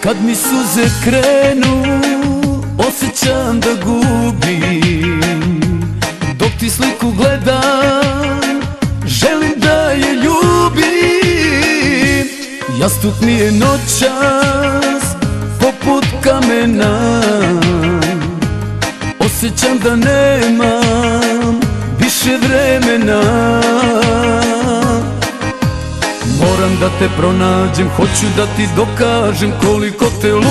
Kad mi suze krenu, osjećam da gubim. Dok ti sliku gledam, želim da je ljubim. Jastuk mi je noćas, poput kamena. Osjećam da nemam više vremena. Moram da te pronađem, hoću da ti dokažem koliko te ludo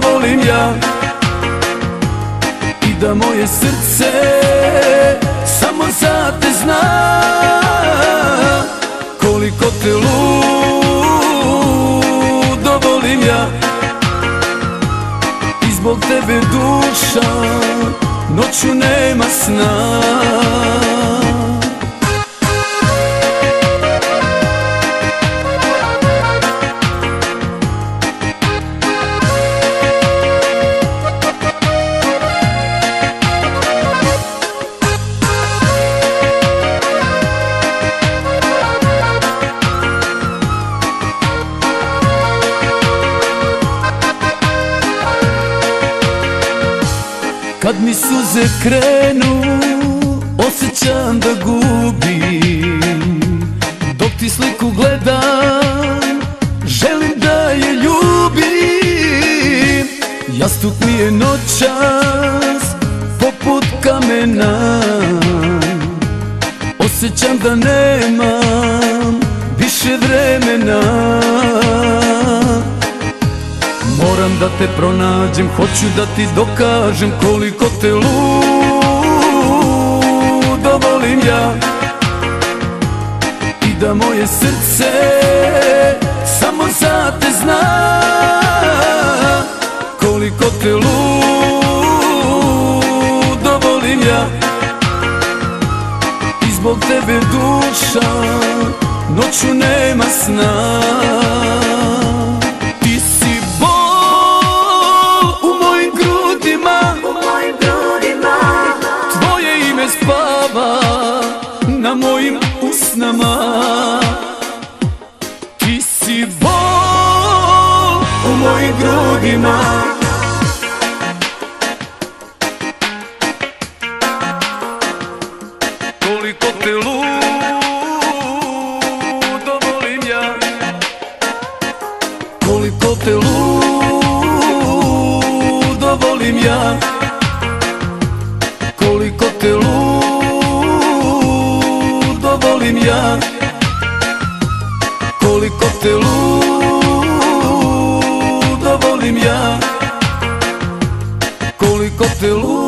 volim ja. I da moje srce samo za te zna koliko te ludo volim ja. I zbog tebe duša noću nema sna. Kad mi suze krenu, osjećam da gubim. Dok ti sliku gledam, želim da je ljubim. Jastuk mi je noćas, poput kamena. Osjećam da nemam više vremena. Moram da te pronađem, hoću da ti dokažem koliko te ludo volim ja. I da moje srce samo za te zna koliko te ludo volim ja. I zbog tebe duša noću nema sna. Spava na mojim usnama. Ti si bol u mojim grudima. Koliko te ludo volim ja. Koliko te ludo volim ja. Koliko te ludo volim ja. Koliko te ludo volim ja. Koliko te ludo